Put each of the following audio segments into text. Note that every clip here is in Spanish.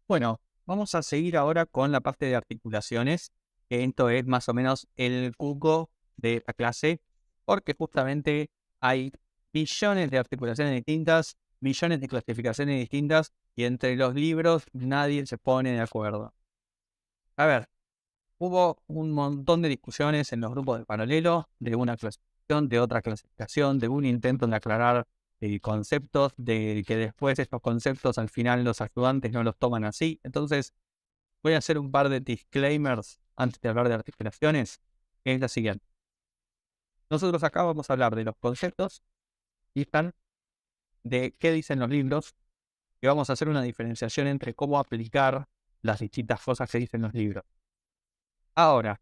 Bueno, vamos a seguir ahora con la parte de articulaciones, que esto es más o menos el cuco de esta clase, porque justamente hay millones de articulaciones distintas, millones de clasificaciones distintas, y entre los libros nadie se pone de acuerdo. A ver, hubo un montón de discusiones en los grupos de paralelo, de una clasificación, de otra clasificación, de un intento de aclarar conceptos, de que después estos conceptos al final los ayudantes no los toman así. Entonces, voy a hacer un par de disclaimers antes de hablar de articulaciones, que es la siguiente. Nosotros acá vamos a hablar de los conceptos y están de qué dicen los libros, y vamos a hacer una diferenciación entre cómo aplicar las distintas cosas que dicen los libros. Ahora,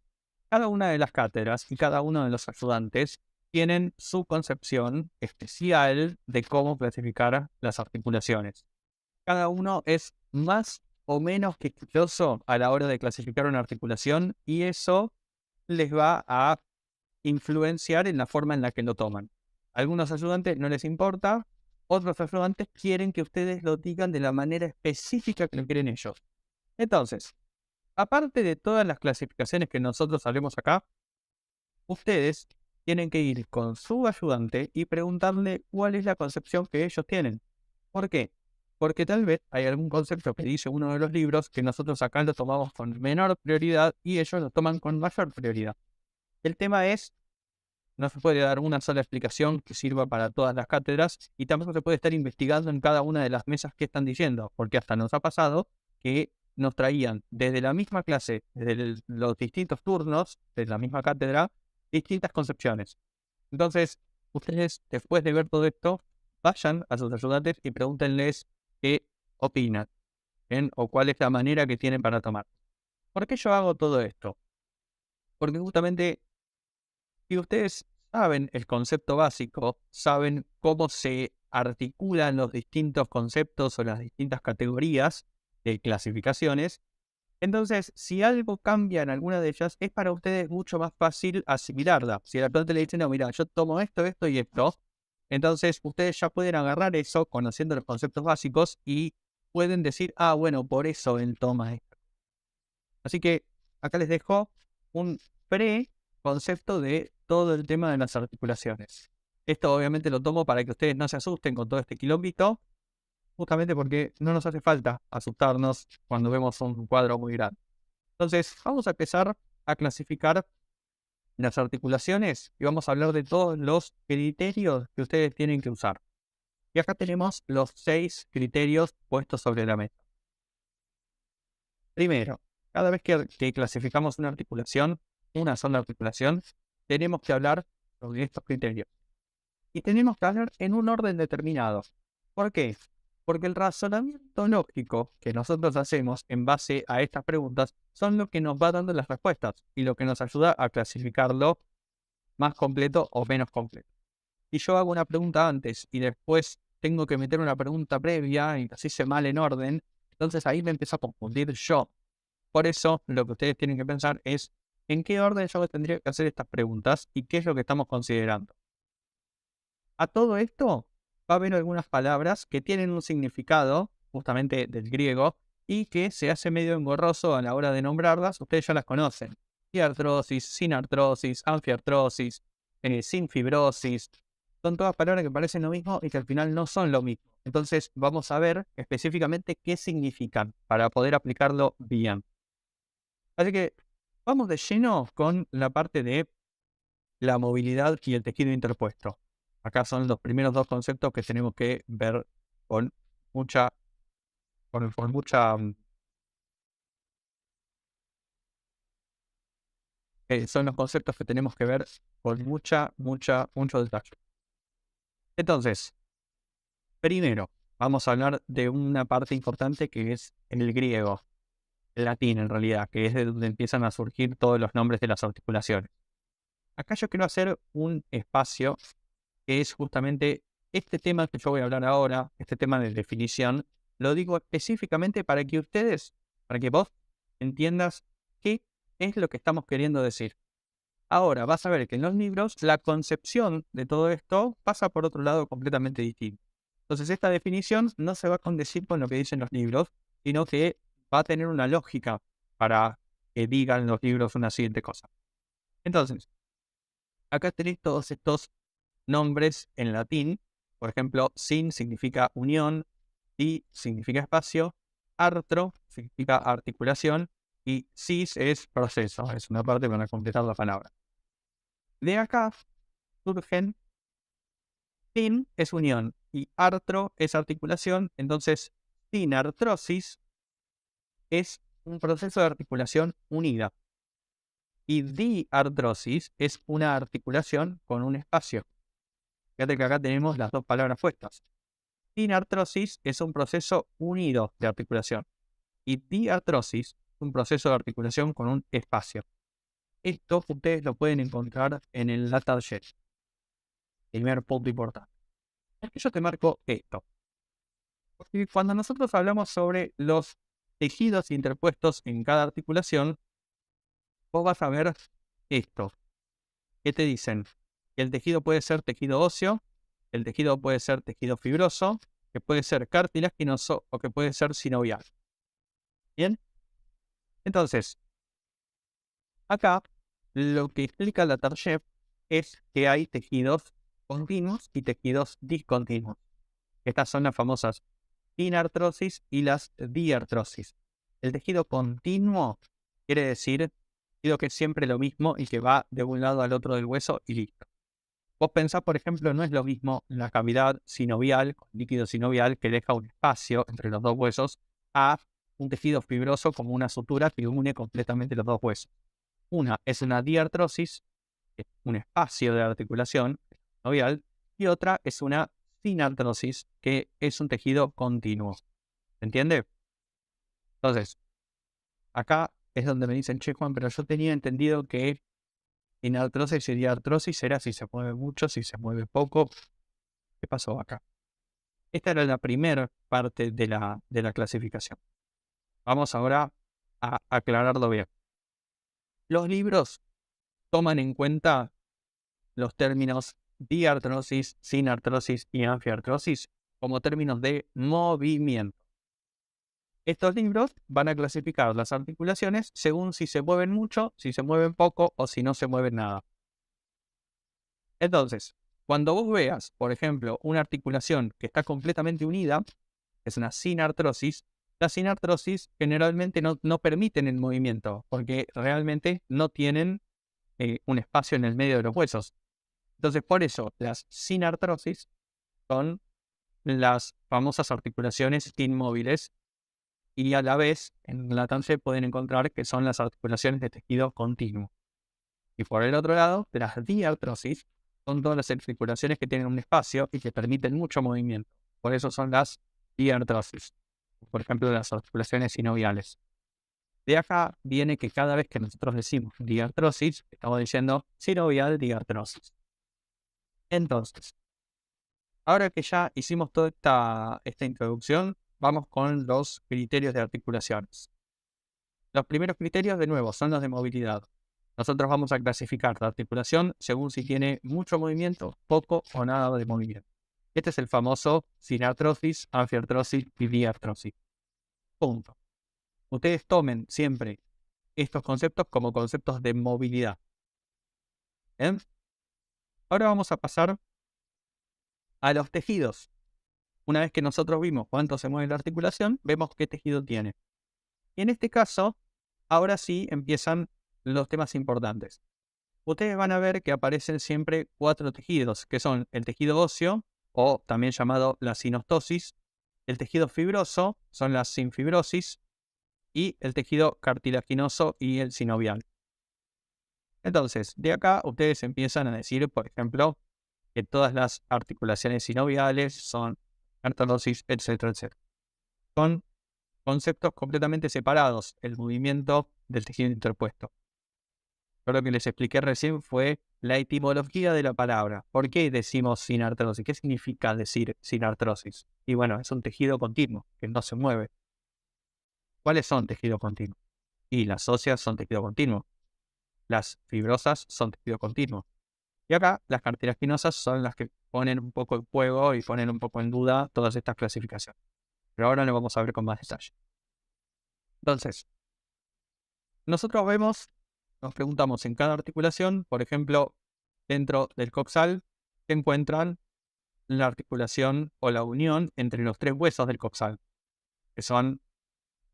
cada una de las cátedras y cada uno de los ayudantes tienen su concepción especial de cómo clasificar las articulaciones. Cada uno es más o menos quisquilloso a la hora de clasificar una articulación y eso les va a influenciar en la forma en la que lo toman. Algunos ayudantes no les importa, otros ayudantes quieren que ustedes lo digan de la manera específica que lo quieren ellos. Entonces, aparte de todas las clasificaciones que nosotros hablemos acá, ustedes tienen que ir con su ayudante y preguntarle cuál es la concepción que ellos tienen. ¿Por qué? Porque tal vez hay algún concepto que dice uno de los libros que nosotros acá lo tomamos con menor prioridad y ellos lo toman con mayor prioridad. El tema es, no se puede dar una sola explicación que sirva para todas las cátedras y tampoco se puede estar investigando en cada una de las mesas que están diciendo, porque hasta nos ha pasado que nos traían desde la misma clase, desde los distintos turnos de la misma cátedra, distintas concepciones. Entonces, ustedes, después de ver todo esto, vayan a sus ayudantes y pregúntenles qué opinan, ¿bien? O cuál es la manera que tienen para tomar. ¿Por qué yo hago todo esto? Porque justamente si ustedes saben el concepto básico, saben cómo se articulan los distintos conceptos o las distintas categorías de clasificaciones, entonces si algo cambia en alguna de ellas, es para ustedes mucho más fácil asimilarla. Si el planta le dice, no, mira, yo tomo esto, esto y esto, entonces ustedes ya pueden agarrar eso conociendo los conceptos básicos y pueden decir, ah, bueno, por eso él toma esto. Así que acá les dejo un pre-concepto de todo el tema de las articulaciones. Esto obviamente lo tomo para que ustedes no se asusten con todo este quilombito, justamente porque no nos hace falta asustarnos cuando vemos un cuadro muy grande. Entonces, vamos a empezar a clasificar las articulaciones y vamos a hablar de todos los criterios que ustedes tienen que usar. Y acá tenemos los 6 criterios puestos sobre la mesa. Primero, cada vez que clasificamos una sola articulación, tenemos que hablar sobre estos criterios. Y tenemos que hablar en un orden determinado. ¿Por qué? Porque el razonamiento lógico que nosotros hacemos en base a estas preguntas son lo que nos va dando las respuestas y lo que nos ayuda a clasificarlo más completo o menos completo. Si yo hago una pregunta antes y después tengo que meter una pregunta previa y así se mal en orden, entonces ahí me empiezo a confundir yo. Por eso, lo que ustedes tienen que pensar es en qué orden yo tendría que hacer estas preguntas y qué es lo que estamos considerando. A todo esto, va a haber algunas palabras que tienen un significado, justamente del griego, y que se hace medio engorroso a la hora de nombrarlas. Ustedes ya las conocen. Diartrosis, sinartrosis, anfiartrosis, sin fibrosis. Son todas palabras que parecen lo mismo y que al final no son lo mismo. Entonces, vamos a ver específicamente qué significan para poder aplicarlo bien. Así que vamos de lleno con la parte de la movilidad y el tejido interpuesto. Acá son los primeros dos conceptos que tenemos que ver con mucha, con mucha, son los conceptos que tenemos que ver con mucho detalle. Entonces, primero, vamos a hablar de una parte importante que es el griego, el latín en realidad, que es de donde empiezan a surgir todos los nombres de las articulaciones. Acá yo quiero hacer un espacio que es justamente este tema que yo voy a hablar ahora, este tema de definición, lo digo específicamente para que vos entiendas qué es lo que estamos queriendo decir. Ahora vas a ver que en los libros la concepción de todo esto pasa por otro lado completamente distinto. Entonces esta definición no se va a condecir con lo que dicen los libros, sino que va a tener una lógica para que digan los libros una siguiente cosa. Entonces, acá tenéis todos estos nombres en latín. Por ejemplo, sin significa unión, di significa espacio, artro significa articulación y sis es proceso, es una parte para completar la palabra. De acá surgen sin es unión y artro es articulación, entonces sinartrosis es un proceso de articulación unida y diartrosis es una articulación con un espacio. Fíjate que acá tenemos las dos palabras puestas. Sinartrosis es un proceso unido de articulación y diartrosis es un proceso de articulación con un espacio. Esto ustedes lo pueden encontrar en el dataset. Primer punto importante. Es que yo te marco esto. Porque cuando nosotros hablamos sobre los tejidos interpuestos en cada articulación, vos vas a ver esto. ¿Qué te dicen? Que el tejido puede ser tejido óseo, el tejido puede ser tejido fibroso, que puede ser cartilaginoso o que puede ser sinovial. ¿Bien? Entonces, acá lo que explica la Target es que hay tejidos continuos y tejidos discontinuos. Estas son las famosas sinartrosis y las diartrosis. El tejido continuo quiere decir tejido que es siempre lo mismo y que va de un lado al otro del hueso y listo. Vos pensás, por ejemplo, no es lo mismo la cavidad sinovial, con líquido sinovial, que deja un espacio entre los dos huesos, a un tejido fibroso como una sutura que une completamente los dos huesos. Una es una diartrosis, que es un espacio de articulación sinovial, y otra es una sinartrosis, que es un tejido continuo. ¿Se entiende? Entonces, acá es donde me dicen, che, Juan, pero yo tenía entendido que sinartrosis y diartrosis era si se mueve mucho, si se mueve poco. ¿Qué pasó acá? Esta era la primera parte de la clasificación. Vamos ahora a aclararlo bien. Los libros toman en cuenta los términos diartrosis, sinartrosis y anfiartrosis como términos de movimiento. Estos libros van a clasificar las articulaciones según si se mueven mucho, si se mueven poco o si no se mueven nada. Entonces, cuando vos veas, por ejemplo, una articulación que está completamente unida, es una sinartrosis, las sinartrosis generalmente no permiten el movimiento porque realmente no tienen un espacio en el medio de los huesos. Entonces, por eso, las sinartrosis son las famosas articulaciones inmóviles y a la vez en la TANCE pueden encontrar que son las articulaciones de tejido continuo. Y por el otro lado, las diartrosis son todas las articulaciones que tienen un espacio y que permiten mucho movimiento. Por eso son las diartrosis. Por ejemplo, las articulaciones sinoviales. De acá viene que cada vez que nosotros decimos diartrosis, estamos diciendo sinovial diartrosis. Entonces, ahora que ya hicimos toda esta introducción, vamos con los criterios de articulaciones. Los primeros criterios, de nuevo, son los de movilidad. Nosotros vamos a clasificar la articulación según si tiene mucho movimiento, poco o nada de movimiento. Este es el famoso sinartrosis, anfiartrosis y diartrosis. Punto. Ustedes tomen siempre estos conceptos como conceptos de movilidad. ¿Bien? Ahora vamos a pasar a los tejidos. Una vez que nosotros vimos cuánto se mueve la articulación, vemos qué tejido tiene. Y en este caso, ahora sí empiezan los temas importantes. Ustedes van a ver que aparecen siempre 4 tejidos, que son el tejido óseo, o también llamado la sinostosis, el tejido fibroso, son las sinfibrosis, y el tejido cartilaginoso y el sinovial. Entonces, de acá ustedes empiezan a decir, por ejemplo, que todas las articulaciones sinoviales son cartilosis, etcétera, etcétera. Son conceptos completamente separados, el movimiento del tejido interpuesto. Yo lo que les expliqué recién fue la etimología de la palabra. ¿Por qué decimos sinartrosis? ¿Qué significa decir sinartrosis? Y bueno, es un tejido continuo, que no se mueve. ¿Cuáles son tejidos continuos? Y las óseas son tejido continuo. Las fibrosas son tejido continuo. Y acá las cartilaginosas son las que ponen un poco en juego y ponen un poco en duda todas estas clasificaciones. Pero ahora lo vamos a ver con más detalle. Entonces, nosotros nos preguntamos en cada articulación, por ejemplo, dentro del coxal, se encuentran la articulación o la unión entre los 3 huesos del coxal, que son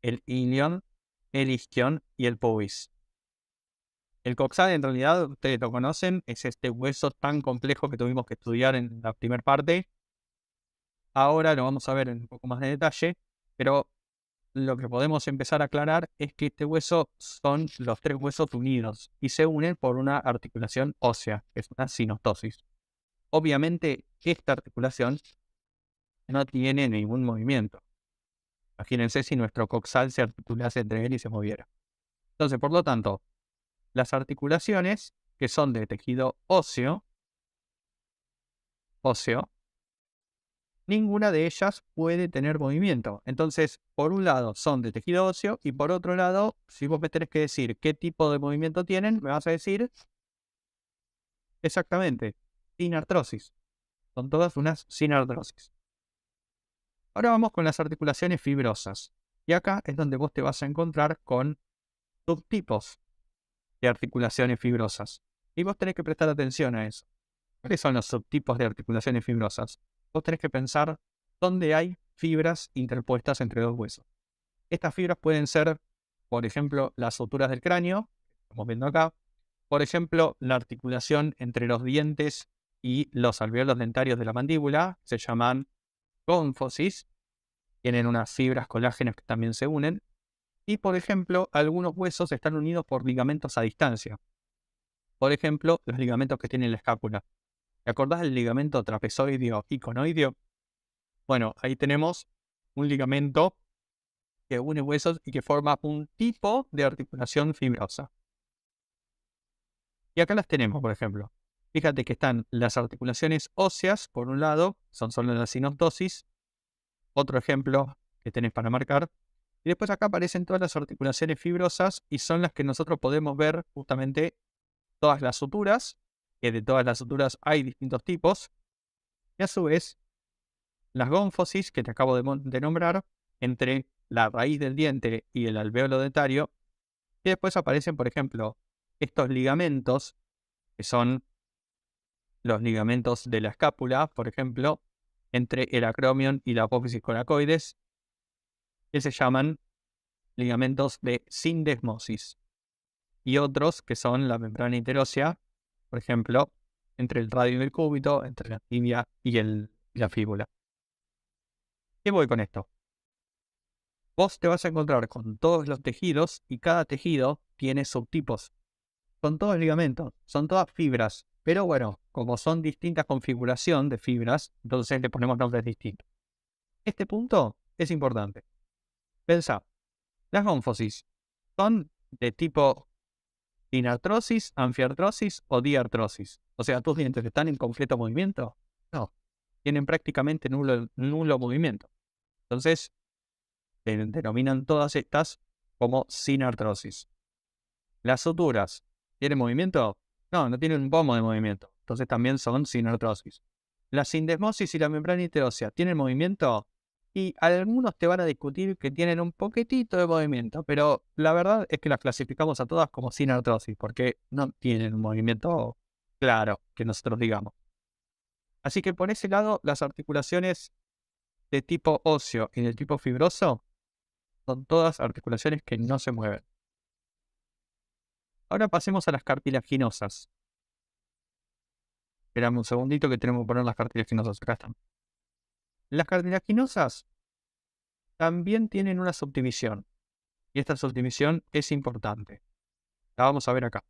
el ilion, el isquion y el pubis. El coxal, en realidad, ustedes lo conocen, es este hueso tan complejo que tuvimos que estudiar en la primera parte. Ahora lo vamos a ver en un poco más de detalle, pero lo que podemos empezar a aclarar es que este hueso son los 3 huesos unidos y se unen por una articulación ósea, que es una sinostosis. Obviamente, esta articulación no tiene ningún movimiento. Imagínense si nuestro coxal se articulase entre él y se moviera. Entonces, por lo tanto, las articulaciones que son de tejido óseo, ninguna de ellas puede tener movimiento. Entonces, por un lado son de tejido óseo y por otro lado, si vos me tenés que decir qué tipo de movimiento tienen, me vas a decir exactamente, sin artrosis. Son todas unas sin artrosis. Ahora vamos con las articulaciones fibrosas. Y acá es donde vos te vas a encontrar con subtipos de articulaciones fibrosas. Y vos tenés que prestar atención a eso. ¿Cuáles son los subtipos de articulaciones fibrosas? Vos tenés que pensar dónde hay fibras interpuestas entre dos huesos. Estas fibras pueden ser, por ejemplo, las suturas del cráneo, que estamos viendo acá. Por ejemplo, la articulación entre los dientes y los alveolos dentarios de la mandíbula, se llaman gónfosis. Tienen unas fibras colágenas que también se unen. Y, por ejemplo, algunos huesos están unidos por ligamentos a distancia. Por ejemplo, los ligamentos que tienen la escápula. ¿Te acordás del ligamento trapezoideo y conoideo? Bueno, ahí tenemos un ligamento que une huesos y que forma un tipo de articulación fibrosa. Y acá las tenemos, por ejemplo. Fíjate que están las articulaciones óseas, por un lado, son solo la sinostosis. Otro ejemplo que tenés para marcar. Y después acá aparecen todas las articulaciones fibrosas y son las que nosotros podemos ver justamente todas las suturas, que de todas las suturas hay distintos tipos. Y a su vez, las gónfosis que te acabo de nombrar, entre la raíz del diente y el alveolo dentario. Y después aparecen, por ejemplo, estos ligamentos, que son los ligamentos de la escápula, por ejemplo, entre el acromion y la apófisis coracoides, que se llaman ligamentos de sindesmosis. Y otros que son la membrana interósea, por ejemplo, entre el radio y el cúbito, entre la tibia y la fíbula. ¿Qué voy con esto? Vos te vas a encontrar con todos los tejidos y cada tejido tiene subtipos. Son todos ligamentos, son todas fibras, pero bueno, como son distintas configuración de fibras, entonces le ponemos nombres distintos. Este punto es importante. Pensá, las gónfosis son de tipo inartrosis, anfiartrosis o diartrosis. O sea, tus dientes están en completo movimiento. No, tienen prácticamente nulo movimiento. Entonces, se denominan todas estas como sinartrosis. Las suturas, ¿tienen movimiento? No, no tienen un pomo de movimiento. Entonces también son sinartrosis. La sindesmosis y la membrana interósea, ¿tienen movimiento? Y algunos te van a discutir que tienen un poquitito de movimiento, pero la verdad es que las clasificamos a todas como sinartrosis, porque no tienen un movimiento claro, que nosotros digamos. Así que por ese lado, las articulaciones de tipo óseo y de tipo fibroso son todas articulaciones que no se mueven. Ahora pasemos a las cartilaginosas. Esperame un segundito que tenemos que poner las cartilaginosas. Acá están. Las cartilaginosas también tienen una subdivisión. Y esta subdivisión es importante. La vamos a ver acá.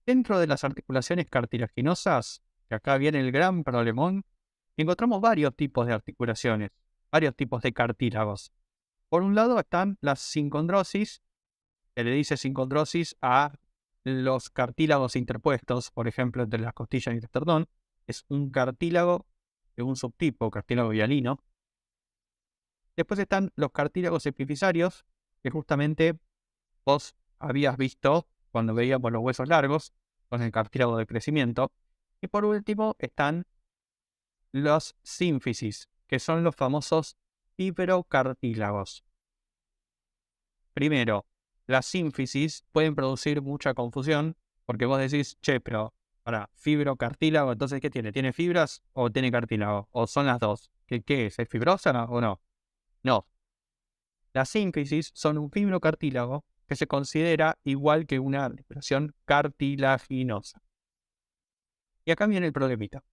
Dentro de las articulaciones cartilaginosas, que acá viene el gran problemón, encontramos varios tipos de articulaciones, varios tipos de cartílagos. Por un lado están las sincondrosis, se le dice sincondrosis a los cartílagos interpuestos, por ejemplo, entre las costillas y el esternón. Es un cartílago de un subtipo, cartílago hialino. Después están los cartílagos epifisarios, que justamente vos habías visto cuando veíamos los huesos largos, con el cartílago de crecimiento. Y por último están los sínfisis, que son los famosos fibrocartílagos. primero, las sínfisis pueden producir mucha confusión, porque vos decís, che, pero para fibrocartílago, entonces, ¿qué tiene? ¿Tiene fibras o tiene cartílago? ¿O son las dos? ¿Qué es? ¿Es fibrosa o no? No. Las sínfisis son un fibrocartílago que se considera igual que una articulación cartilaginosa. Y acá viene el problemita.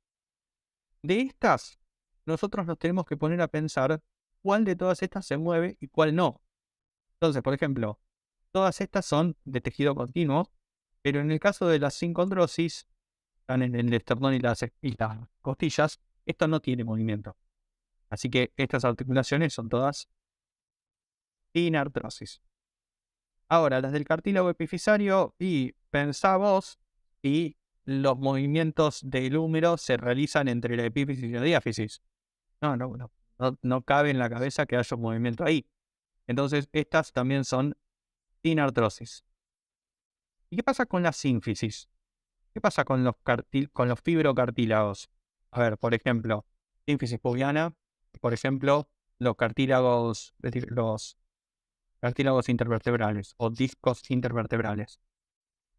De estas, nosotros nos tenemos que poner a pensar cuál de todas estas se mueve y cuál no. Entonces, por ejemplo, todas estas son de tejido continuo, pero en el caso de la sincondrosis, están en el esternón y las costillas, esto no tiene movimiento. Así que estas articulaciones son todas sin artrosis. Ahora, las del cartílago epifisario, y pensá vos si los movimientos del húmero se realizan entre la epífisis y la diáfisis. No cabe en la cabeza que haya un movimiento ahí. Entonces, estas también son sin artrosis. ¿Y qué pasa con la sínfisis? ¿Qué pasa con los fibrocartílagos? A ver, por ejemplo, sínfisis pubiana, por ejemplo, los cartílagos intervertebrales o discos intervertebrales.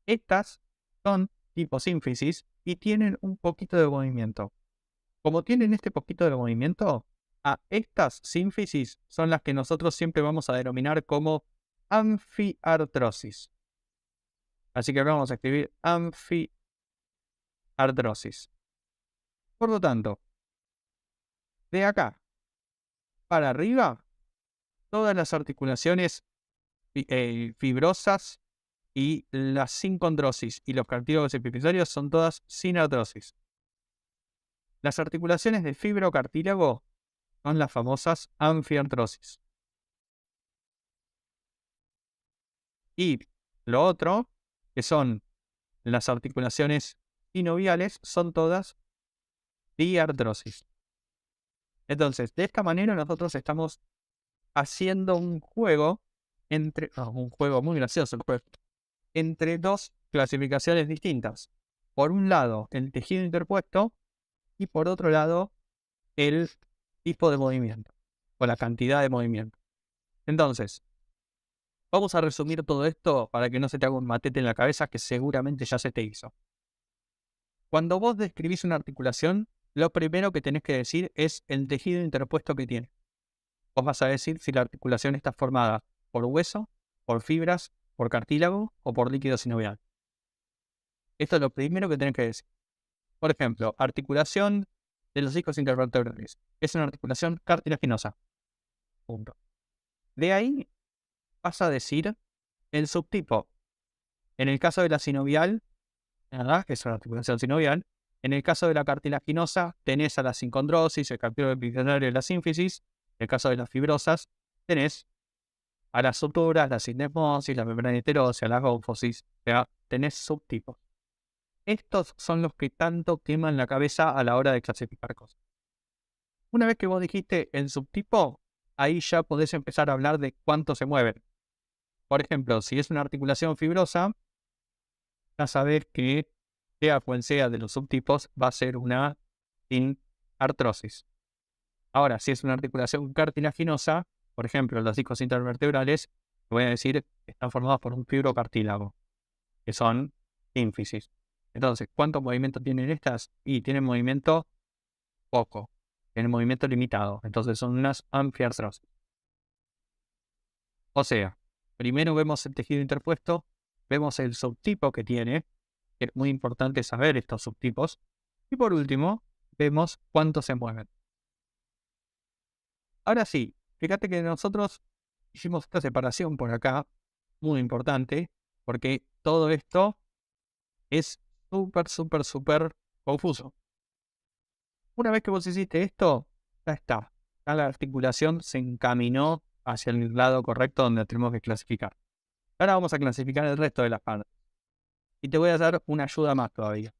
Estas son tipo sínfisis y tienen un poquito de movimiento. Como tienen este poquito de movimiento, a estas sínfisis son las que nosotros siempre vamos a denominar como anfiartrosis. Así que acá vamos a escribir anfiartrosis. Por lo tanto, de acá para arriba, todas las articulaciones fibrosas y las sincondrosis y los cartílagos epifisarios son todas sin artrosis. Las articulaciones de fibrocartílago son las famosas anfiartrosis. Y lo otro, que son las articulaciones sinoviales, son todas diartrosis. Entonces, de esta manera nosotros estamos haciendo un juego un juego muy gracioso, entre dos clasificaciones distintas. Por un lado, el tejido interpuesto y por otro lado, el tipo de movimiento o la cantidad de movimiento. Entonces, vamos a resumir todo esto para que no se te haga un matete en la cabeza que seguramente ya se te hizo. Cuando vos describís una articulación, lo primero que tenés que decir es el tejido interpuesto que tiene. Vos vas a decir si la articulación está formada por hueso, por fibras, por cartílago o por líquido sinovial. Esto es lo primero que tenés que decir. Por ejemplo, articulación de los discos intervertebrales. Es una articulación cartilaginosa. Punto. De ahí vas a decir el subtipo. En el caso de la sinovial, que es una articulación sinovial, en el caso de la cartilaginosa, tenés a la sincondrosis, el cartílago epifisario y la sínfisis. En el caso de las fibrosas, tenés a las suturas, la sinesmosis, la membrana heterósea, la gófosis. O sea, tenés subtipos. Estos son los que tanto queman la cabeza a la hora de clasificar cosas. Una vez que vos dijiste el subtipo, ahí ya podés empezar a hablar de cuánto se mueven. Por ejemplo, si es una articulación fibrosa, ya sabés que sea cual sea de los subtipos, va a ser una sin artrosis. Ahora, si es una articulación cartilaginosa, por ejemplo, los discos intervertebrales, voy a decir que están formados por un fibrocartílago, que son sínfisis. Entonces, ¿cuánto movimiento tienen estas? Y tienen movimiento poco, tienen movimiento limitado. Entonces son unas anfiartrosis. O sea, primero vemos el tejido interpuesto, vemos el subtipo que tiene, que es muy importante saber estos subtipos, y por último, vemos cuánto se mueven. Ahora sí, fíjate que nosotros hicimos esta separación por acá, muy importante, porque todo esto es súper confuso. Una vez que vos hiciste esto, ya está. Ya la articulación se encaminó hacia el lado correcto donde tenemos que clasificar. Ahora vamos a clasificar el resto de las partes. Y te voy a dar una ayuda más todavía.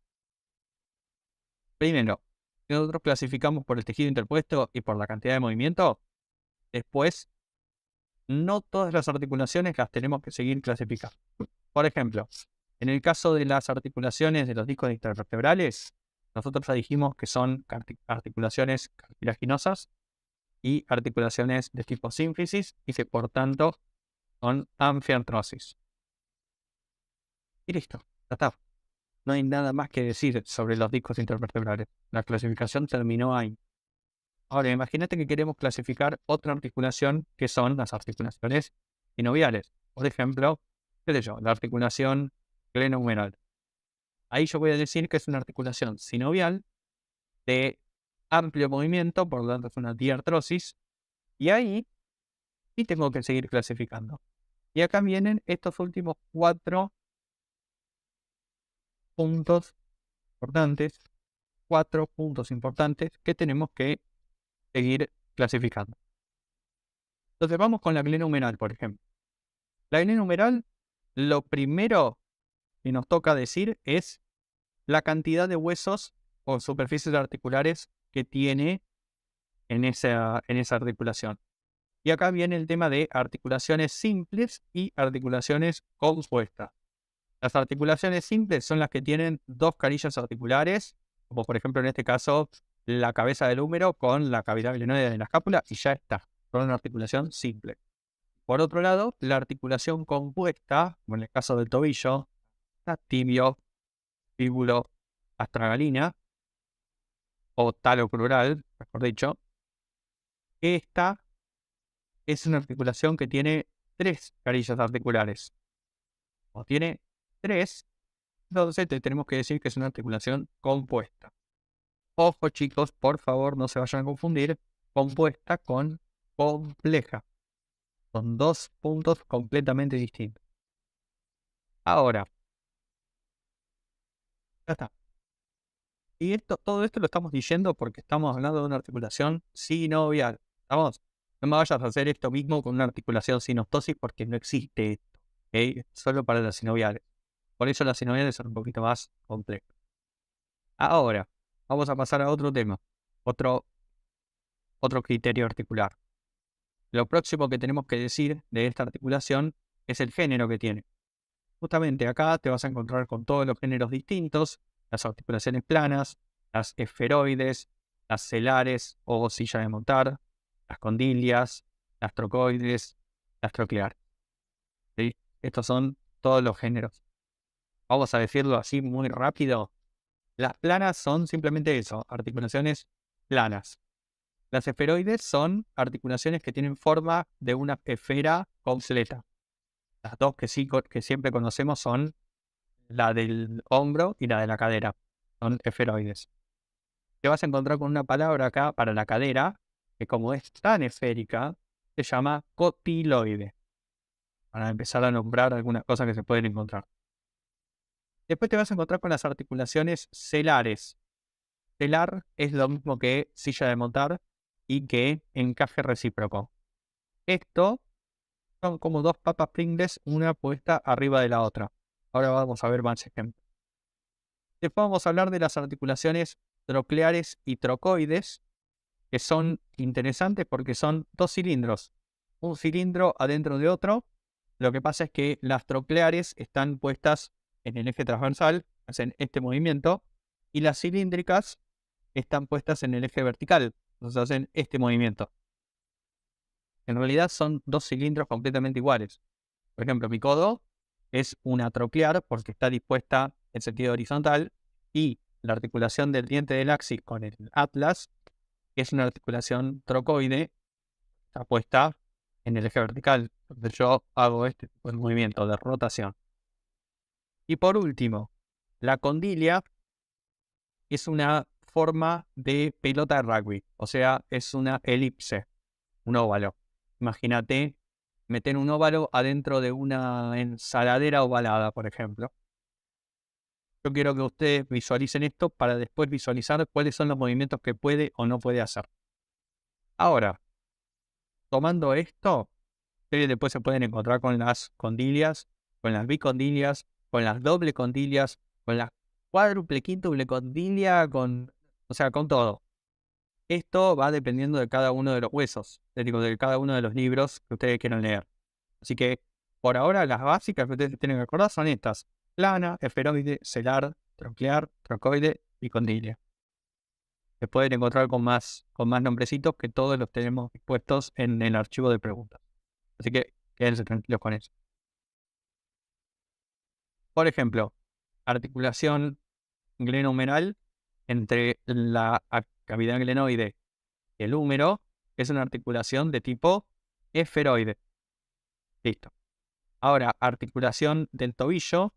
Primero, nosotros clasificamos por el tejido interpuesto y por la cantidad de movimiento. Después, no todas las articulaciones las tenemos que seguir clasificando. Por ejemplo, en el caso de las articulaciones de los discos intervertebrales, nosotros ya dijimos que son articulaciones cartilaginosas y articulaciones de tipo sínfisis y que por tanto con anfiartrosis. Y listo, ya está. No hay nada más que decir sobre los discos intervertebrales. La clasificación terminó ahí. Ahora, imagínate que queremos clasificar otra articulación que son las articulaciones sinoviales. Por ejemplo, qué sé yo, la articulación glenohumeral. Ahí yo voy a decir que es una articulación sinovial de amplio movimiento, por lo tanto es una diartrosis. Y ahí sí tengo que seguir clasificando. Y acá vienen estos últimos 4 puntos importantes, 4 puntos importantes que tenemos que seguir clasificando. Entonces vamos con la glenohumeral, por ejemplo. La glenohumeral, lo primero que nos toca decir es la cantidad de huesos o superficies articulares que tiene en esa articulación. Y acá viene el tema de articulaciones simples y articulaciones compuestas. Las articulaciones simples son las que tienen 2 carillas articulares, como por ejemplo en este caso la cabeza del húmero con la cavidad glenoide de la escápula, y ya está, son una articulación simple. Por otro lado, la articulación compuesta, como en el caso del tobillo, tibio, fíbulo, astragalina, o talocrural, mejor dicho, esta es una articulación que tiene 3 carillas articulares. O tiene 3, entonces tenemos que decir que es una articulación compuesta. Ojo chicos, por favor, no se vayan a confundir compuesta con compleja. Son 2 puntos completamente distintos. Ahora, ya está. Y todo esto lo estamos diciendo porque estamos hablando de una articulación sinovial. ¿Estamos? No me vayas a hacer esto mismo con una articulación sinostosis porque no existe esto. ¿Ok? Solo para las sinoviales. Por eso las sinoviales son un poquito más complejas. Ahora, vamos a pasar a otro tema. Otro criterio articular. Lo próximo que tenemos que decir de esta articulación es el género que tiene. Justamente acá te vas a encontrar con todos los géneros distintos, las articulaciones planas, las esferoides, las celares o silla de montar, las condilias, las trocoides, las trocleares. ¿Sí? Estos son todos los géneros. Vamos a decirlo así muy rápido. Las planas son simplemente eso, articulaciones planas. Las esferoides son articulaciones que tienen forma de una esfera completa. Las dos que siempre conocemos son la del hombro y la de la cadera. Son esferoides. Te vas a encontrar con una palabra acá para la cadera, que como es tan esférica, se llama cotiloide. Para empezar a nombrar algunas cosas que se pueden encontrar. Después te vas a encontrar con las articulaciones celares. Celar es lo mismo que silla de montar y que encaje recíproco. Esto son como 2 papas Pringles, una puesta arriba de la otra. Ahora vamos a ver más ejemplos. Después vamos a hablar de las articulaciones trocleares y trocoides, que son interesantes porque son 2 cilindros. Un cilindro adentro de otro. Lo que pasa es que las trocleares están puestas en el eje transversal, hacen este movimiento, y las cilíndricas están puestas en el eje vertical, entonces hacen este movimiento. En realidad son 2 cilindros completamente iguales. Por ejemplo, mi codo es una troclear porque está dispuesta en sentido horizontal, y la articulación del diente del axis con el atlas es una articulación trocoide, está puesta en el eje vertical. Entonces yo hago este tipo de movimiento de rotación. Y por último, la condilia es una forma de pelota de rugby, o sea, es una elipse, un óvalo. Imagínate meter un óvalo adentro de una ensaladera ovalada, por ejemplo. Yo quiero que ustedes visualicen esto para después visualizar cuáles son los movimientos que puede o no puede hacer. Ahora, tomando esto, ustedes después se pueden encontrar con las condilias, con las bicondilias, con las doble condilias, con la cuádruple, quíntuple condilia, o sea, con todo. Esto va dependiendo de cada uno de los huesos, de cada uno de los libros que ustedes quieran leer. Así que, por ahora, las básicas que ustedes tienen que acordar son estas: plana, esferoide, celar, troclear, trocoide y condilia. Se pueden encontrar con más nombrecitos que todos los tenemos dispuestos en el archivo de preguntas. Así que Quédense tranquilos con eso. Por ejemplo, articulación glenohumeral entre la cavidad glenoide y el húmero es una articulación de tipo esferoide. Listo. Ahora, articulación del tobillo,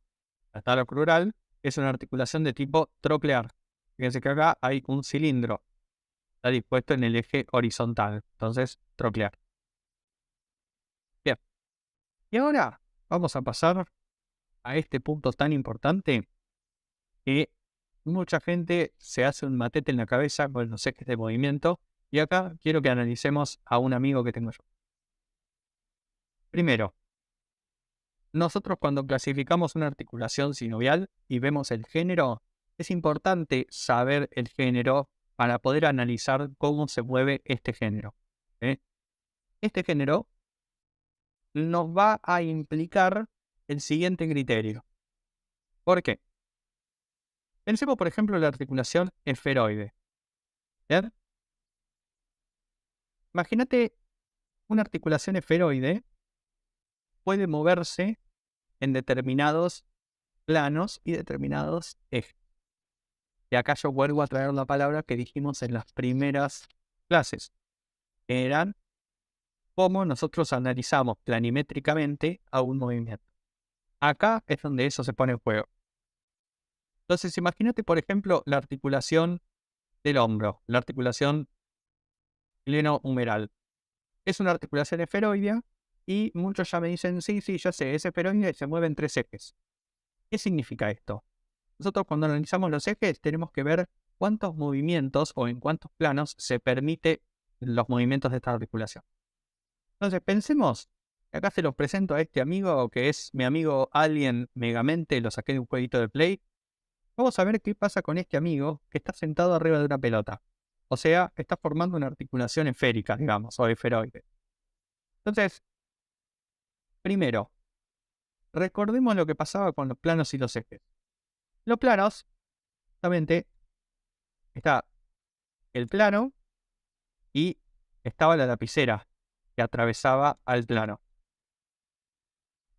la talocrural, es una articulación de tipo troclear. Fíjense que acá hay un cilindro. Está dispuesto en el eje horizontal. Entonces, troclear. Bien. Y ahora vamos a pasar a este punto tan importante que mucha gente se hace un matete en la cabeza con los ejes de movimiento. Y acá quiero que analicemos a un amigo que tengo yo. Primero, nosotros cuando clasificamos una articulación sinovial y vemos el género, es importante saber el género para poder analizar cómo se mueve este género. ¿Eh? Este género nos va a implicar el siguiente criterio. ¿Por qué? Pensemos, por ejemplo, en la articulación esferoide. ¿Bien? Imagínate una articulación esferoide puede moverse en determinados planos y determinados ejes. Y acá yo vuelvo a traer la palabra que dijimos en las primeras clases, que eran cómo nosotros analizamos planimétricamente a un movimiento. Acá es donde eso se pone en juego. Entonces, imagínate, por ejemplo, la articulación del hombro, la articulación glenohumeral. Es una articulación esferoidea y muchos ya me dicen, sí, ya sé, es esferoidea y se mueve en 3 ejes. ¿Qué significa esto? Nosotros cuando analizamos los ejes tenemos que ver cuántos movimientos o en cuántos planos se permite los movimientos de esta articulación. Entonces pensemos, acá se los presento a este amigo que es mi amigo Alien Megamente, lo saqué de un jueguito de Play. Vamos a ver qué pasa con este amigo que está sentado arriba de una pelota. O sea, está formando una articulación esférica, digamos, o esferoide. Entonces, primero, recordemos lo que pasaba con los planos y los ejes. Los planos, justamente, está el plano y estaba la lapicera que atravesaba al plano.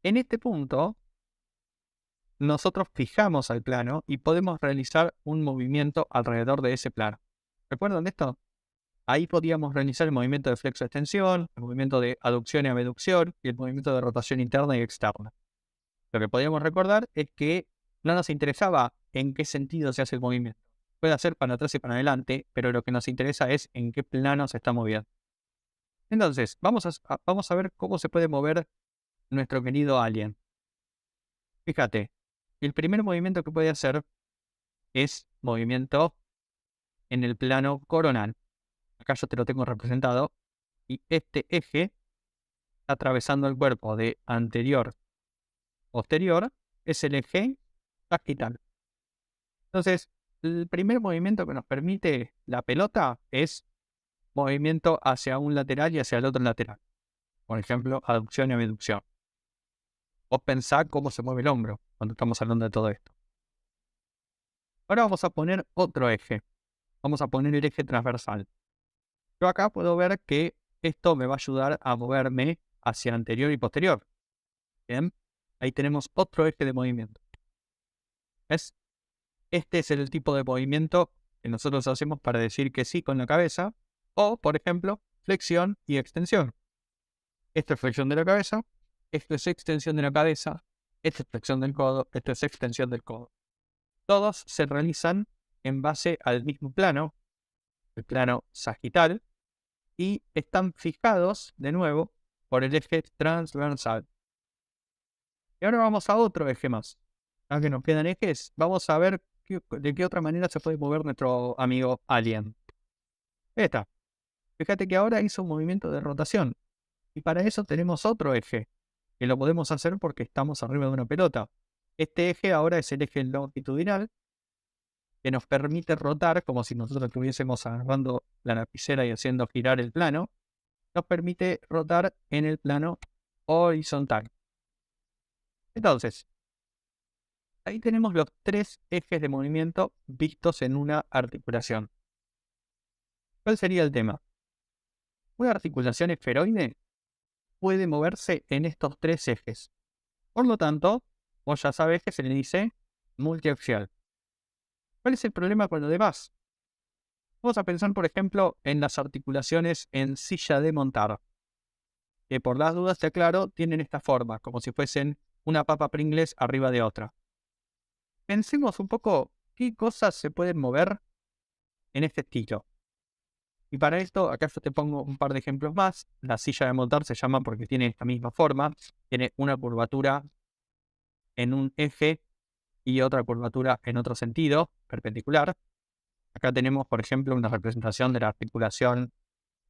En este punto, nosotros fijamos al plano y podemos realizar un movimiento alrededor de ese plano. ¿Recuerdan esto? Ahí podíamos realizar el movimiento de flexo-extensión, el movimiento de aducción y abducción y el movimiento de rotación interna y externa. Lo que podíamos recordar es que no nos interesaba en qué sentido se hace el movimiento. Puede hacer para atrás y para adelante, pero lo que nos interesa es en qué plano se está moviendo. Entonces, vamos a ver cómo se puede mover nuestro querido alien. Fíjate, el primer movimiento que puede hacer es movimiento en el plano coronal. Acá yo te lo tengo representado. Y este eje, atravesando el cuerpo de anterior-posterior, es el eje sagital. Entonces, el primer movimiento que nos permite la pelota es movimiento hacia un lateral y hacia el otro lateral. Por ejemplo, aducción y abducción. Vos pensá cómo se mueve el hombro cuando estamos hablando de todo esto. Ahora vamos a poner otro eje. Vamos a poner el eje transversal. Yo acá puedo ver que esto me va a ayudar a moverme hacia anterior y posterior. Bien, ahí tenemos otro eje de movimiento. ¿Ves? Este es el tipo de movimiento que nosotros hacemos para decir que sí con la cabeza. O, por ejemplo, flexión y extensión. Esto es flexión de la cabeza. Esto es extensión de la cabeza. Esto es flexión del codo. Esto es extensión del codo. Todos se realizan en base al mismo plano, el plano sagital, y están fijados de nuevo por el eje transversal. Y ahora vamos a otro eje más. Aunque nos quedan ejes, vamos a ver de qué otra manera se puede mover nuestro amigo alien. Ahí está. Fíjate que ahora hizo un movimiento de rotación. Y para eso tenemos otro eje, que lo podemos hacer porque estamos arriba de una pelota. Este eje ahora es el eje longitudinal, que nos permite rotar, como si nosotros estuviésemos agarrando la lapicera y haciendo girar el plano, nos permite rotar en el plano horizontal. Entonces, ahí tenemos los 3 ejes de movimiento vistos en una articulación. ¿Cuál sería el tema? Una articulación esferoide puede moverse en estos 3 ejes. Por lo tanto, vos ya sabés que se le dice multiaxial. ¿Cuál es el problema con lo demás? Vamos a pensar, por ejemplo, en las articulaciones en silla de montar, que por las dudas, te aclaro, tienen esta forma, como si fuesen una papa Pringles arriba de otra. Pensemos un poco qué cosas se pueden mover en este estilo. Y para esto, acá yo te pongo un par de ejemplos más. La silla de montar se llama porque tiene esta misma forma. Tiene una curvatura en un eje y otra curvatura en otro sentido, perpendicular. Acá tenemos, por ejemplo, una representación de la articulación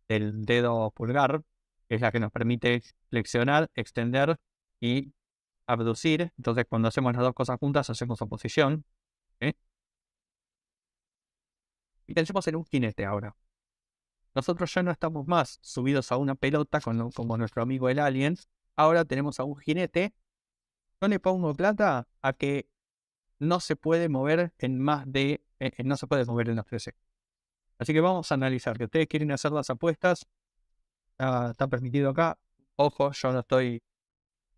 del dedo pulgar, que es la que nos permite flexionar, extender y abducir. Entonces, cuando hacemos las dos cosas juntas, hacemos oposición. ¿Sí? Y pensemos en un jinete ahora. Nosotros ya no estamos más subidos a una pelota como nuestro amigo el alien. Ahora tenemos a un jinete. Yo le pongo plata a que no se puede mover en no se puede mover en los 13. Así que vamos a analizar. Que ustedes quieren hacer las apuestas, está permitido acá. Ojo, yo no estoy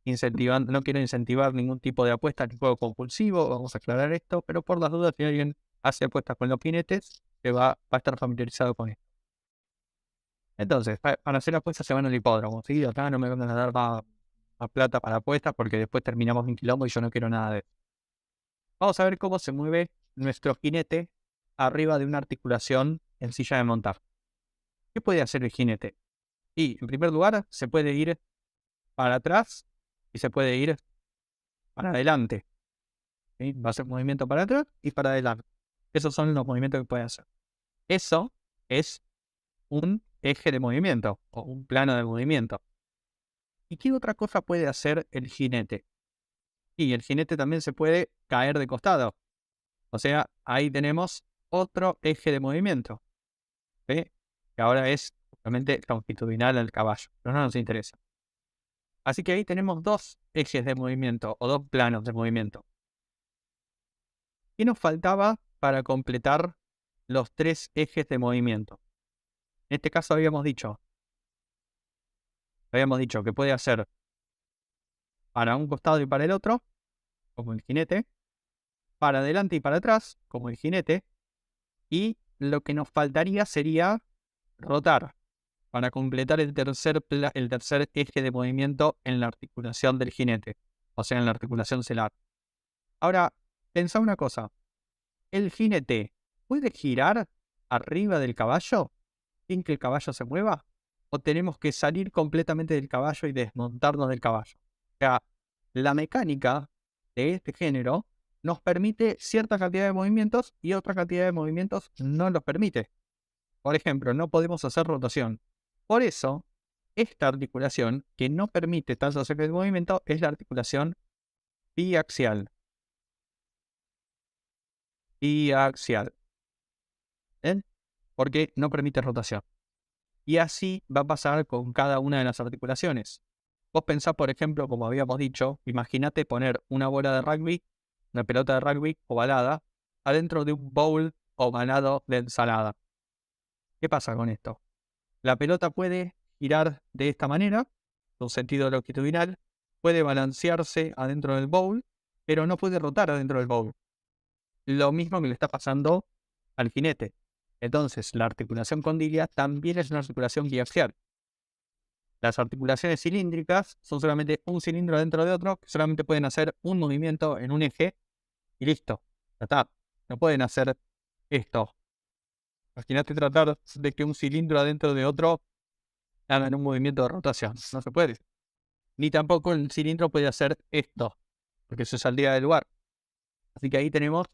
incentivando, no quiero incentivar ningún tipo de apuesta ni juego compulsivo. Vamos a aclarar esto, pero por las dudas, si alguien hace apuestas con los jinetes, que va a estar familiarizado con esto. Entonces, para hacer apuestas se van al hipódromo. ¿Sí? Acá no me van a dar más plata para apuestas porque después terminamos en quilombo y yo no quiero nada de eso. Vamos a ver cómo se mueve nuestro jinete arriba de una articulación en silla de montar. ¿Qué puede hacer el jinete? Y, en primer lugar, se puede ir para atrás y se puede ir para adelante. ¿Sí? Va a hacer movimiento para atrás y para adelante. Esos son los movimientos que puede hacer. Eso es un eje de movimiento o un plano de movimiento. ¿Y qué otra cosa puede hacer el jinete? Y el jinete también se puede caer de costado. O sea, ahí tenemos otro eje de movimiento. ¿Sí? Que ahora es justamente longitudinal al caballo, pero no nos interesa. Así que ahí tenemos 2 ejes de movimiento o 2 planos de movimiento. ¿Qué nos faltaba para completar los 3 ejes de movimiento? En este caso habíamos dicho que puede hacer para un costado y para el otro, como el jinete, para adelante y para atrás, como el jinete, y lo que nos faltaría sería rotar para completar el tercer eje de movimiento en la articulación del jinete, o sea, en la articulación celar. Ahora, pensá una cosa, ¿el jinete puede girar arriba del caballo sin que el caballo se mueva? ¿O tenemos que salir completamente del caballo y desmontarnos del caballo? O sea, la mecánica de este género nos permite cierta cantidad de movimientos y otra cantidad de movimientos no los permite. Por ejemplo, no podemos hacer rotación. Por eso, esta articulación que no permite tanto hacer el movimiento es la articulación biaxial. Biaxial. ¿Ven? Porque no permite rotación. Y así va a pasar con cada una de las articulaciones. Vos pensás, por ejemplo, como habíamos dicho, imagínate poner una bola de rugby, una pelota de rugby ovalada, adentro de un bowl ovalado de ensalada. ¿Qué pasa con esto? La pelota puede girar de esta manera, en sentido longitudinal, puede balancearse adentro del bowl, pero no puede rotar adentro del bowl. Lo mismo que le está pasando al jinete. Entonces, la articulación condilia también es una articulación biaxial. Las articulaciones cilíndricas son solamente un cilindro dentro de otro, que solamente pueden hacer un movimiento en un eje y listo. Ya está. No pueden hacer esto. Imagínate tratar de que un cilindro adentro de otro hagan un movimiento de rotación. No se puede. Ni tampoco el cilindro puede hacer esto, porque se saldría del lugar. Así que ahí tenemos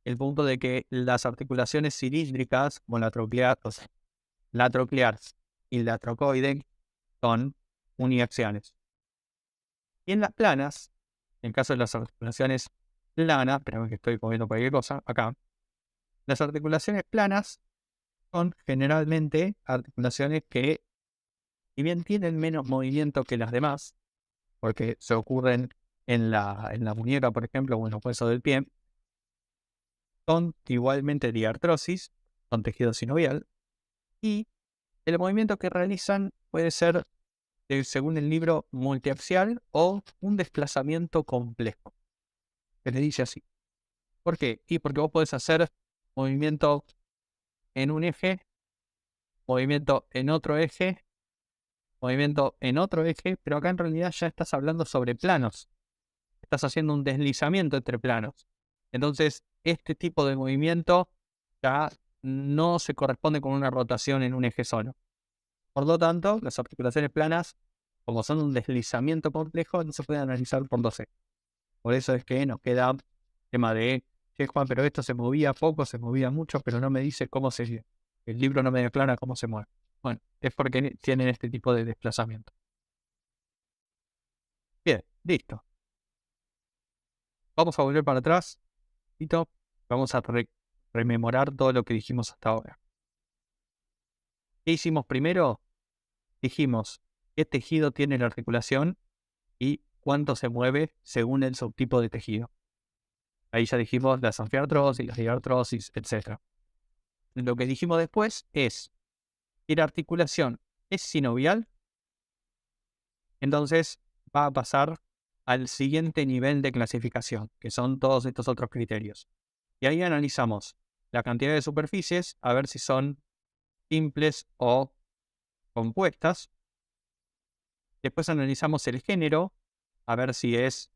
el punto de que las articulaciones cilíndricas, como la troclear, la troclear y la trocoide, son uniaxiales. Y en las planas, en el caso de las articulaciones planas, espera que estoy comiendo cualquier cosa, acá, las articulaciones planas son generalmente articulaciones que, si bien tienen menos movimiento que las demás, porque se ocurren en la muñeca, por ejemplo, o en los huesos del pie, son igualmente diartrosis, son tejido sinovial, y el movimiento que realizan puede ser según el libro, multiaxial o un desplazamiento complejo. Que le dice así. ¿Por qué? Y porque vos podés hacer movimiento en un eje, movimiento en otro eje, movimiento en otro eje, pero acá en realidad ya estás hablando sobre planos. Estás haciendo un deslizamiento entre planos. Entonces, este tipo de movimiento ya no se corresponde con una rotación en un eje solo. Por lo tanto, las articulaciones planas, como son un deslizamiento complejo, no se pueden analizar por 2 ejes. Por eso es que nos queda el tema de, che, Juan, pero esto se movía poco, se movía mucho, pero no me dice cómo se... El libro no me declara cómo se mueve. Bueno, es porque tienen este tipo de desplazamiento. Bien, listo. Vamos a volver para atrás. Listo. Vamos a rememorar todo lo que dijimos hasta ahora. ¿Qué hicimos primero? Dijimos qué tejido tiene la articulación y cuánto se mueve según el subtipo de tejido. Ahí ya dijimos las anfiartrosis, las diartrosis, etc. Lo que dijimos después es que la articulación es sinovial, entonces va a pasar al siguiente nivel de clasificación, que son todos estos otros criterios. Y ahí analizamos la cantidad de superficies, a ver si son simples o compuestas. Después analizamos el género, a ver si es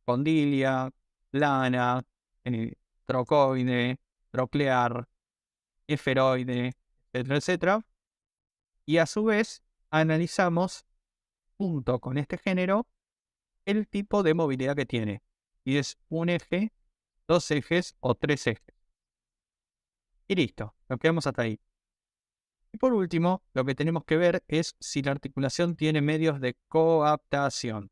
condilia, plana, trocoide, troclear, esferoide, etcétera, etcétera. Y a su vez analizamos, junto con este género, el tipo de movilidad que tiene. Y es un eje, 2 ejes o 3 ejes. Y listo, nos quedamos hasta ahí. Y por último, lo que tenemos que ver es si la articulación tiene medios de coaptación.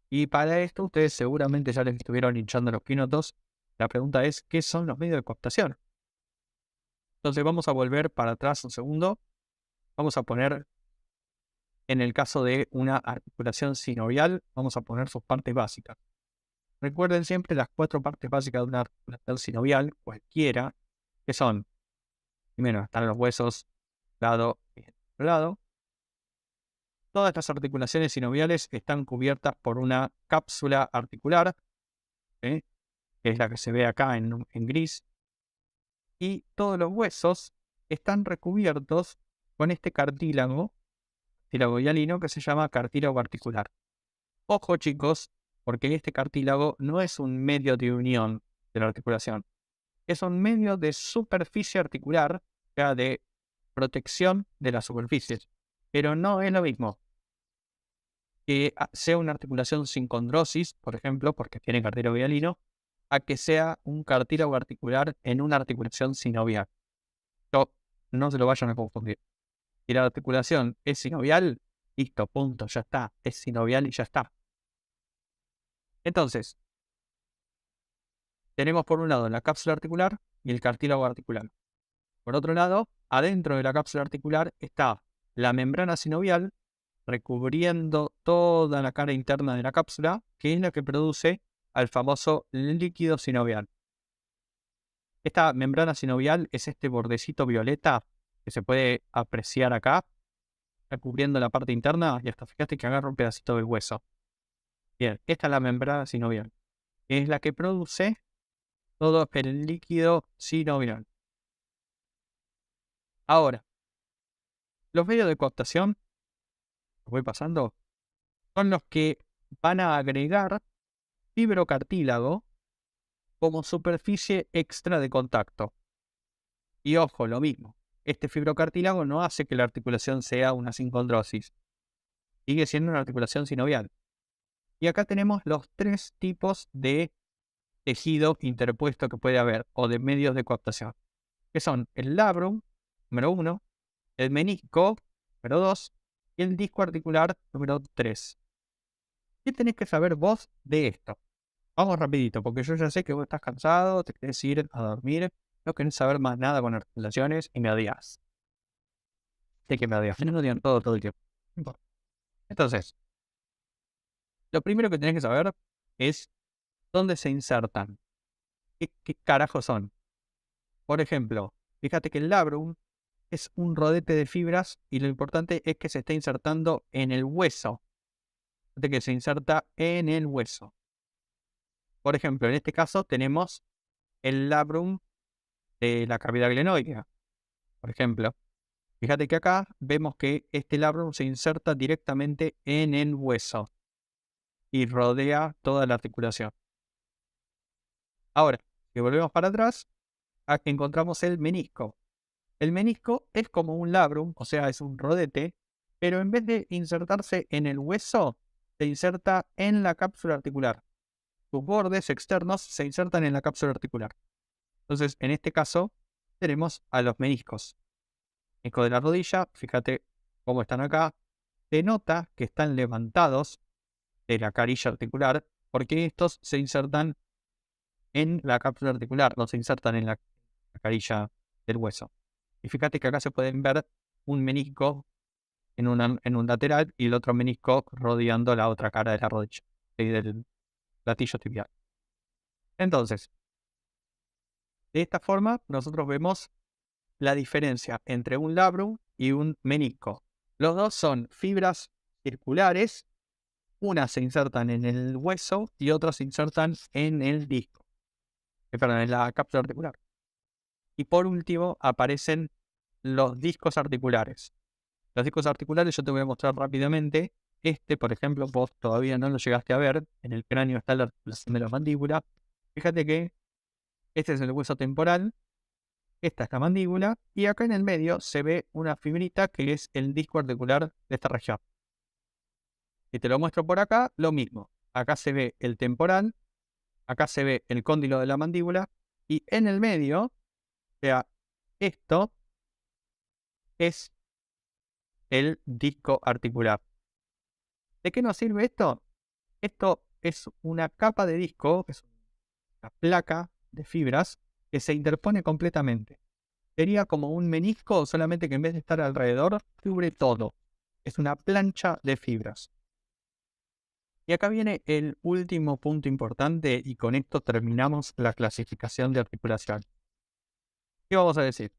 Y para esto ustedes seguramente ya les estuvieron hinchando los quinotos. La pregunta es, ¿qué son los medios de coaptación? Entonces vamos a volver para atrás un segundo. Vamos a poner, en el caso de una articulación sinovial, vamos a poner sus partes básicas. Recuerden siempre las 4 partes básicas de una articulación sinovial, cualquiera, que son, primero están los huesos, lado y lado. Todas estas articulaciones sinoviales están cubiertas por una cápsula articular, que es la que se ve acá en gris. Y todos los huesos están recubiertos con este cartílago hialino que se llama cartílago articular. Ojo, chicos, porque este cartílago no es un medio de unión de la articulación. Es un medio de superficie articular, o sea, de protección de las superficies. Pero no es lo mismo que sea una articulación sin condrosis, por ejemplo, porque tiene cartílago hialino, a que sea un cartílago articular en una articulación sinovial. No se lo vayan a confundir. Si la articulación es sinovial, listo, punto, ya está. Es sinovial y ya está. Entonces, tenemos por un lado la cápsula articular y el cartílago articular. Por otro lado, adentro de la cápsula articular está la membrana sinovial recubriendo toda la cara interna de la cápsula, que es la que produce al famoso líquido sinovial. Esta membrana sinovial es este bordecito violeta que se puede apreciar acá, cubriendo la parte interna, y hasta fíjate que agarra un pedacito del hueso. Bien, esta es la membrana sinovial, que es la que produce todo el líquido sinovial. Ahora, los medios de coaptación, los voy pasando, son los que van a agregar fibrocartílago como superficie extra de contacto. Y ojo, lo mismo. Este fibrocartílago no hace que la articulación sea una sincondrosis. Sigue siendo una articulación sinovial. Y acá tenemos los 3 tipos de tejido interpuesto que puede haber, o de medios de coaptación, que son el labrum, número 1, el menisco, número 2, y el disco articular, número 3. ¿Qué tenés que saber vos de esto? Vamos rapidito, porque yo ya sé que vos estás cansado, te querés ir a dormir, no querés saber más nada con articulaciones y me odias. Sé que me odias, me odian todo el tiempo. No importa. Entonces, lo primero que tenés que saber es dónde se insertan. ¿Qué carajo son? Por ejemplo, fíjate que el labrum es un rodete de fibras y lo importante es que se está insertando en el hueso. Fíjate que se inserta en el hueso. Por ejemplo, en este caso tenemos el labrum de la cavidad glenoidea. Por ejemplo, fíjate que acá vemos que este labrum se inserta directamente en el hueso y rodea toda la articulación. Ahora, si volvemos para atrás, aquí encontramos el menisco. El menisco es como un labrum, o sea, es un rodete, pero en vez de insertarse en el hueso, se inserta en la cápsula articular. Sus bordes externos se insertan en la cápsula articular. Entonces, en este caso, tenemos a los meniscos. Menisco de la rodilla, fíjate cómo están acá. Se nota que están levantados de la carilla articular, porque estos se insertan en la cápsula articular, no se insertan en la carilla del hueso. Y fíjate que acá se pueden ver un menisco en un lateral y el otro menisco rodeando la otra cara de la rodilla, y del platillo tibial. Entonces, de esta forma, nosotros vemos la diferencia entre un labrum y un menisco. Los dos son fibras circulares, unas se insertan en el hueso y otras se insertan en el disco, perdón, en la cápsula articular. Y por último aparecen los discos articulares. Los discos articulares yo te voy a mostrar rápidamente. Este, por ejemplo, vos todavía no lo llegaste a ver. En el cráneo está la articulación de la mandíbula. Fíjate que este es el hueso temporal. Esta es la mandíbula. Y acá en el medio se ve una fibrita que es el disco articular de esta región. Si te lo muestro por acá, lo mismo. Acá se ve el temporal. Acá se ve el cóndilo de la mandíbula. Y en el medio, o sea, esto es el disco articular. ¿De qué nos sirve esto? Esto es una capa de disco, es una placa de fibras que se interpone completamente. Sería como un menisco, solamente que en vez de estar alrededor, cubre todo. Es una plancha de fibras. Y acá viene el último punto importante y con esto terminamos la clasificación de articulación. ¿Qué vamos a decir?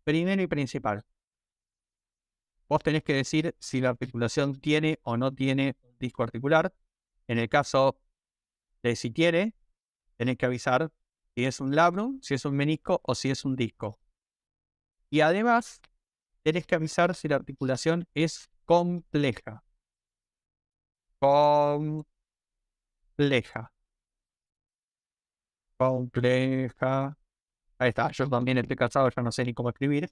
Primero y principal. Vos tenés que decir si la articulación tiene o no tiene un disco articular. En el caso de si tiene, tenés que avisar si es un labrum, si es un menisco o si es un disco. Y además, tenés que avisar si la articulación es compleja. Compleja. Compleja. Ahí está, yo también estoy cansado, ya no sé ni cómo escribir.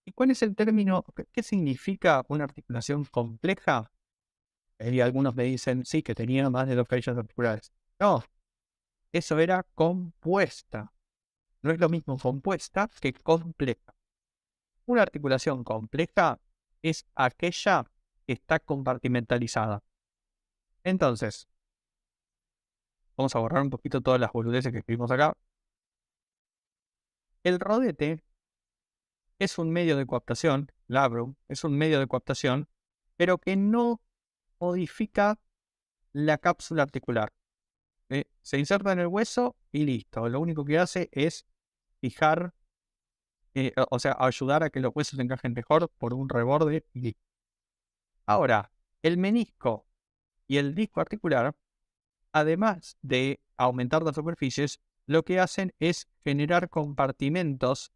¿Y cuál es el término? ¿Qué significa una articulación compleja? Y algunos me dicen, sí, que tenía más de 2 carillas articulares. No, eso era compuesta. No es lo mismo compuesta que compleja. Una articulación compleja es aquella que está compartimentalizada. Entonces, vamos a borrar un poquito todas las boludeces que escribimos acá. El rodete es un medio de coaptación, labrum, es un medio de coaptación, pero que no modifica la cápsula articular. Se inserta en el hueso y listo. Lo único que hace es fijar, o sea, ayudar a que los huesos se encajen mejor por un reborde y listo. Ahora, el menisco y el disco articular, además de aumentar las superficies, lo que hacen es generar compartimentos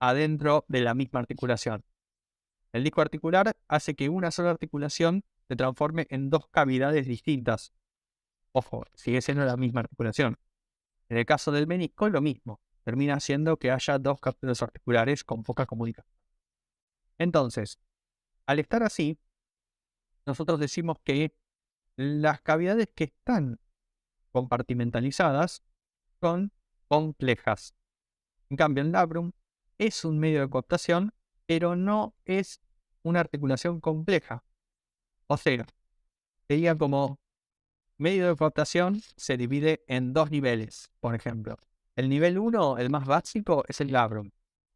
adentro de la misma articulación. El disco articular hace que una sola articulación se transforme en 2 cavidades distintas. Ojo, sigue siendo la misma articulación. En el caso del menisco, lo mismo. Termina haciendo que haya 2 cápsulas articulares con poca comunicación. Entonces, al estar así, nosotros decimos que las cavidades que están compartimentalizadas son complejas. En cambio, el labrum es un medio de coaptación, pero no es una articulación compleja. O sea, sería como medio de coaptación se divide en 2 niveles, por ejemplo. El nivel 1, el más básico, es el labrum.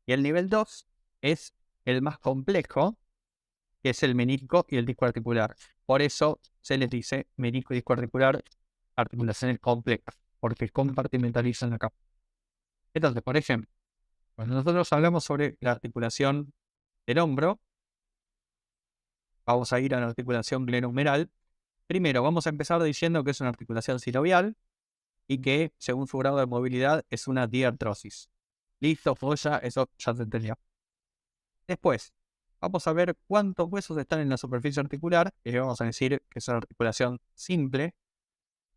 Y el nivel 2 es el más complejo, que es el menisco y el disco articular. Por eso se les dice menisco y disco articular, articulaciones complejas, porque compartimentalizan la capa. Entonces, por ejemplo, Cuando nosotros hablamos sobre la articulación del hombro, vamos a ir a la articulación glenohumeral. Primero, vamos a empezar diciendo que es una articulación sinovial y que, según su grado de movilidad, es una diartrosis. Listo, joya, eso ya se entendió. Después, vamos a ver cuántos huesos están en la superficie articular, y vamos a decir que es una articulación simple.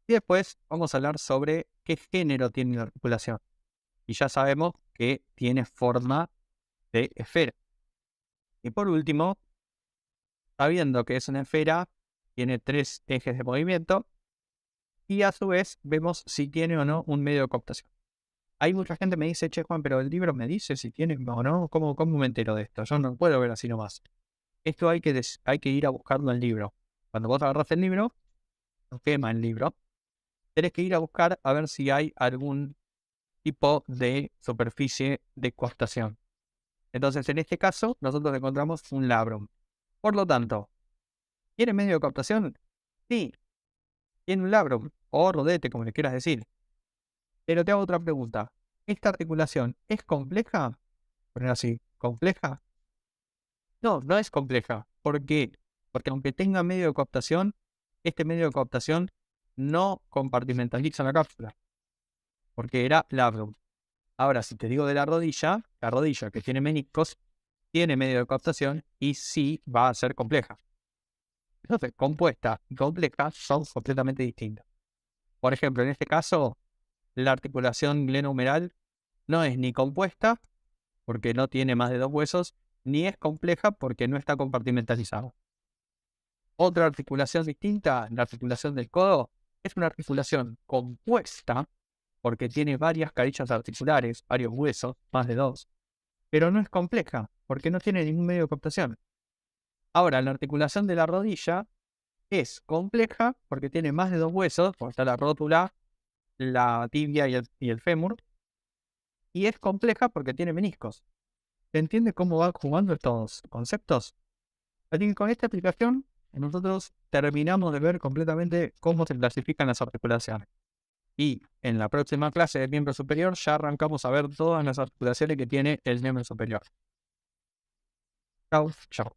Y después vamos a hablar sobre qué género tiene la articulación. Y ya sabemos que tiene forma de esfera. Y por último, sabiendo que es una esfera, tiene 3 ejes de movimiento y a su vez vemos si tiene o no un medio de cooptación. Hay mucha gente que me dice, che Juan, pero el libro me dice si tiene o no, ¿cómo me entero de esto? Yo no puedo ver así nomás. Esto hay que ir a buscarlo en el libro. Cuando vos agarras el libro, no quema el libro, tenés que ir a buscar a ver si hay algún tipo de superficie de cooptación. Entonces, en este caso, nosotros encontramos un labrum. Por lo tanto, ¿tiene medio de cooptación? Sí, tiene un labrum, o rodete, como le quieras decir. Pero te hago otra pregunta. ¿Esta articulación es compleja? Poner así, ¿compleja? No, no es compleja. ¿Por qué? Porque aunque tenga medio de cooptación, este medio de cooptación no compartimentaliza la cápsula, porque era labrum. Ahora, si te digo de la rodilla que tiene meniscos, tiene medio de cooptación y sí va a ser compleja. Entonces, compuesta y compleja son completamente distintas. Por ejemplo, en este caso, la articulación glenohumeral no es ni compuesta, porque no tiene más de 2 huesos, ni es compleja porque no está compartimentalizada. Otra articulación distinta, la articulación del codo, es una articulación compuesta porque tiene varias carillas articulares, varios huesos, más de 2, pero no es compleja porque no tiene ningún medio de cooptación. Ahora, la articulación de la rodilla es compleja porque tiene más de 2 huesos, porque está la rótula, la tibia y el fémur, y es compleja porque tiene meniscos. ¿Se entiende cómo van jugando estos conceptos? Así que con esta explicación, nosotros terminamos de ver completamente cómo se clasifican las articulaciones. Y en la próxima clase del miembro superior ya arrancamos a ver todas las articulaciones que tiene el miembro superior. Chau, chau.